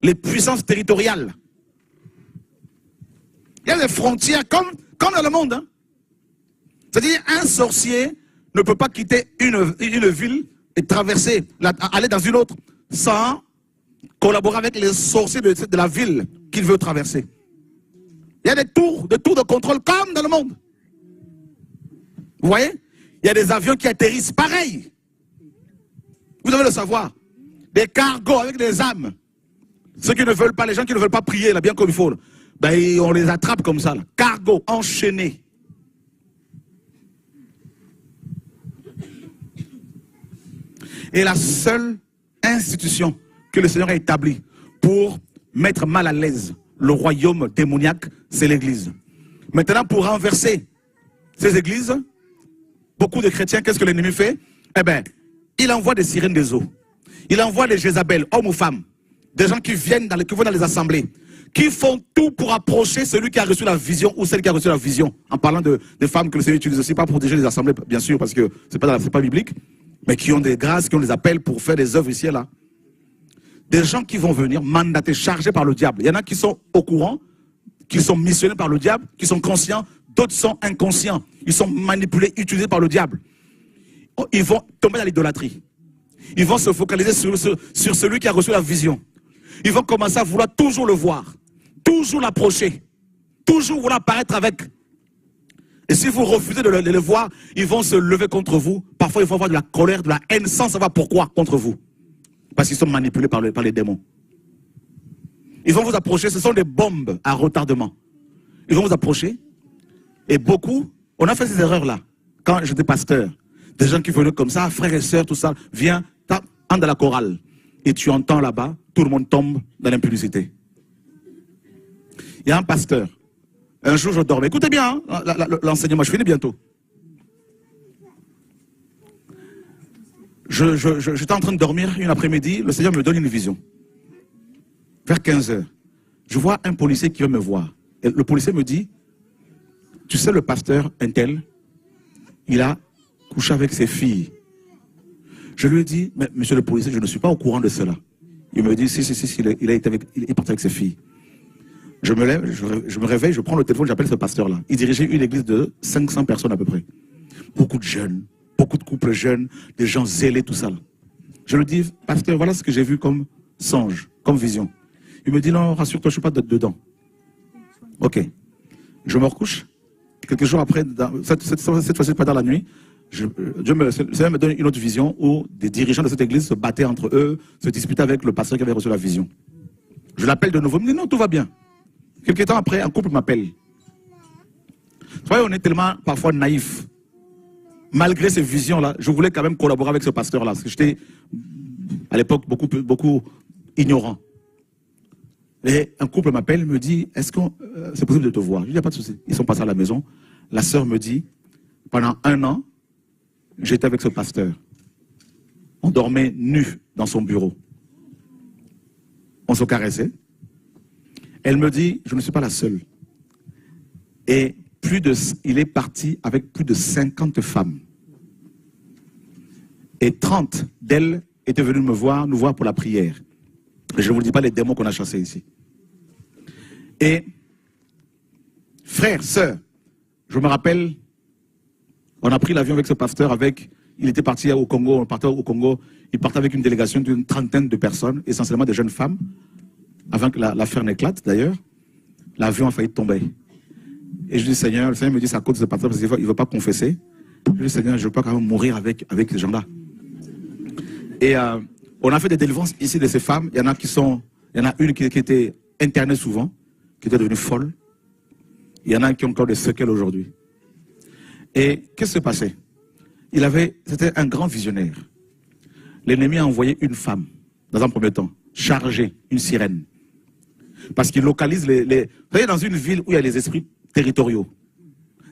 les puissances territoriales. Il y a des frontières comme dans le monde. Hein. C'est-à-dire un sorcier ne peut pas quitter une ville et traverser, aller dans une autre sans collaborer avec les sorciers de la ville qu'il veut traverser. Il y a des tours de contrôle comme dans le monde. Vous voyez? Il y a des avions qui atterrissent pareil. Vous devez le savoir. Des cargos avec des âmes. Ceux qui ne veulent pas, les gens qui ne veulent pas prier, là, bien comme il faut, là, ben, on les attrape comme ça. Là. Cargo, enchaînés. Et la seule institution que le Seigneur a établie pour mettre mal à l'aise le royaume démoniaque, c'est l'Église. Maintenant, pour renverser ces églises, beaucoup de chrétiens, qu'est-ce que l'ennemi fait? Eh bien, il envoie des sirènes des eaux. Il envoie des Jézabel, hommes ou femmes, des gens qui viennent qui vont dans les assemblées, qui font tout pour approcher celui qui a reçu la vision ou celle qui a reçu la vision. En parlant de femmes que le Seigneur utilise aussi, pas pour protéger les assemblées, bien sûr, parce que c'est pas biblique, mais qui ont des grâces, qui ont des appels pour faire des œuvres ici et là. Des gens qui vont venir mandatés, chargés par le diable. Il y en a qui sont au courant, qui sont missionnés par le diable, qui sont conscients, d'autres sont inconscients. Ils sont manipulés, utilisés par le diable. Ils vont tomber dans l'idolâtrie. Ils vont se focaliser sur celui qui a reçu la vision. Ils vont commencer à vouloir toujours le voir, toujours l'approcher, toujours vouloir apparaître avec. Et si vous refusez de le voir, ils vont se lever contre vous. Parfois, ils vont avoir de la colère, de la haine, sans savoir pourquoi contre vous. Parce qu'ils sont manipulés par les démons. Ils vont vous approcher, ce sont des bombes à retardement. Ils vont vous approcher. Et beaucoup, on a fait ces erreurs-là. Quand j'étais pasteur, des gens qui venaient comme ça, frères et sœurs, tout ça, viens, entre dans la chorale. Et tu entends là-bas, tout le monde tombe dans l'impudicité. Il y a un pasteur. Un jour, je dormais. Écoutez bien, hein, l'enseignement, je finis bientôt. J'étais en train de dormir une après-midi, le Seigneur me donne une vision. Vers 15 h, je vois un policier qui veut me voir. Et le policier me dit, tu sais le pasteur, un tel, il a couché avec ses filles. Je lui ai dit, mais monsieur le policier, je ne suis pas au courant de cela. Il me dit, si, il est parti avec ses filles. Je me lève, je me réveille, je prends le téléphone, j'appelle ce pasteur-là. Il dirigeait une église de 500 personnes à peu près. Beaucoup de jeunes, beaucoup de couples jeunes, des gens zélés, tout ça. Là. Je lui dis, pasteur, voilà ce que j'ai vu comme songe, comme vision. Il me dit, non, rassure-toi, je ne suis pas dedans. Ok. Je me recouche. Quelques jours après, cette fois-ci pas dans la nuit, le Seigneur me donne une autre vision où des dirigeants de cette église se battaient entre eux, se disputaient avec le pasteur qui avait reçu la vision. Je l'appelle de nouveau, il me dit, non, tout va bien. Quelques temps après, un couple m'appelle. Vous voyez, on est tellement parfois naïfs. Malgré ces visions-là, je voulais quand même collaborer avec ce pasteur-là, parce que j'étais, à l'époque, beaucoup ignorant. Et un couple m'appelle, me dit, est-ce que c'est possible de te voir? Je dis, il n'y a pas de souci. Ils sont passés à la maison. La sœur me dit, pendant 1 an, j'étais avec ce pasteur. On dormait nus dans son bureau. On se caressait. Elle me dit, je ne suis pas la seule. Et il est parti avec plus de 50 femmes. Et 30 d'elles étaient venues nous voir pour la prière. Et je ne vous dis pas les démons qu'on a chassés ici. Et, frères, sœurs, je me rappelle, on a pris l'avion avec ce pasteur, il était parti au Congo, il partait avec une délégation d'une 30aine de personnes, essentiellement des jeunes femmes, avant que l'affaire n'éclate d'ailleurs. L'avion a failli tomber. Et je dis, Seigneur, le Seigneur me dit, c'est à cause de ce pasteur, parce qu'il ne veut pas confesser. Je dis, Seigneur, je ne veux pas quand même mourir avec ces gens-là. Et on a fait des délivrances ici de ces femmes. Il y en a une qui était internée souvent, qui était devenue folle. Il y en a qui ont encore des séquelles aujourd'hui. Et qu'est-ce qui s'est passé? C'était un grand visionnaire. L'ennemi a envoyé une femme, dans un premier temps, chargée, une sirène. Parce qu'il localise Vous voyez, dans une ville où il y a les esprits territoriaux,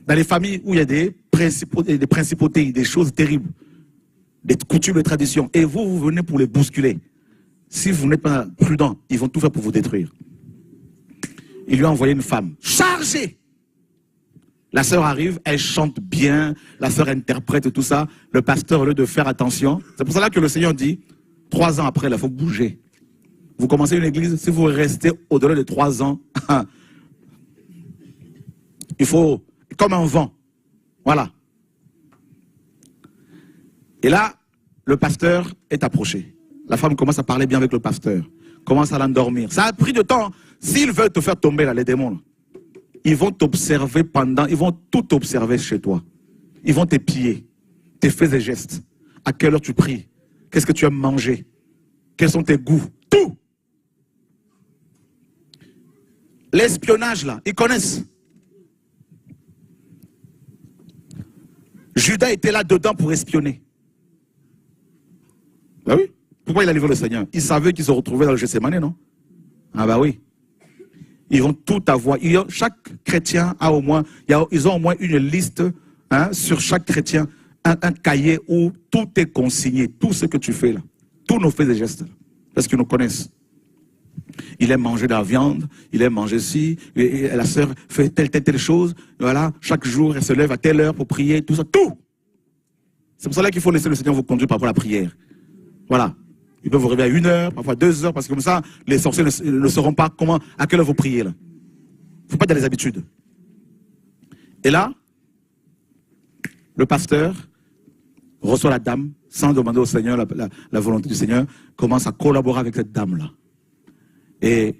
dans les familles où il y a des principautés, des choses terribles, des coutumes, des traditions, et vous venez pour les bousculer. Si vous n'êtes pas prudent, ils vont tout faire pour vous détruire. Il lui a envoyé une femme chargée. La sœur arrive, elle chante bien, la sœur interprète tout ça. Le pasteur, au lieu de faire attention, c'est pour cela que le Seigneur dit, 3 ans après, il faut bouger. Vous commencez une église, si vous restez au-delà de 3 ans, il faut, comme un vent. Voilà. Et là, le pasteur est approché. La femme commence à parler bien avec le pasteur, commence à l'endormir. Ça a pris du temps. S'ils veulent te faire tomber, là, les démons, là, ils vont t'observer ils vont tout observer chez toi. Ils vont t'épier, tes faits et gestes. À quelle heure tu pries? Qu'est-ce que tu aimes manger? Quels sont tes goûts? Tout. L'espionnage, là, ils connaissent. Judas était là-dedans pour espionner. Ben oui. Pourquoi il a livré le Seigneur? Il savait qu'il se retrouvait dans le Gethsémane, non? Ah bah oui. Ils vont tout avoir. Chaque chrétien a au moins, ils ont au moins une liste, hein, sur chaque chrétien, un cahier où tout est consigné, tout ce que tu fais là, tous nos faits et gestes, parce qu'ils nous connaissent. Il aime manger de la viande, il aime manger ci, et la sœur fait telle chose, voilà, chaque jour elle se lève à telle heure pour prier, tout ça, tout. C'est pour cela qu'il faut laisser le Seigneur vous conduire par rapport à la prière. Voilà. Il peut vous réveiller à 1 heure, parfois 2 heures, parce que comme ça, les sorciers ne sauront pas à quelle heure vous priez là. Il ne faut pas dans les habitudes. Et là, le pasteur reçoit la dame, sans demander au Seigneur la volonté du Seigneur, commence à collaborer avec cette dame-là. Et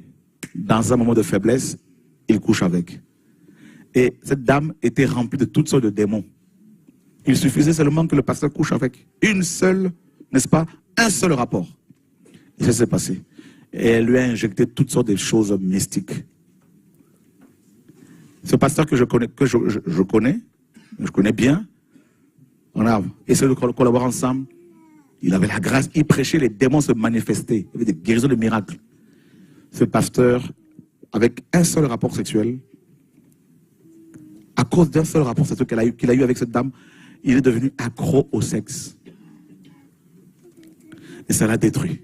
dans un moment de faiblesse, il couche avec. Et cette dame était remplie de toutes sortes de démons. Il suffisait seulement que le pasteur couche avec une seule, n'est-ce pas, un seul rapport. Et ça s'est passé. Et elle lui a injecté toutes sortes de choses mystiques. Ce pasteur que je connais bien, on a essayé de collaborer ensemble. Il avait la grâce, il prêchait, les démons se manifestaient. Il y avait des guérisons de miracles. Ce pasteur, avec un seul rapport sexuel, à cause d'un seul rapport sexuel qu'il a eu avec cette dame, il est devenu accro au sexe. Et ça l'a détruit.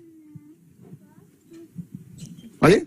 Voyez?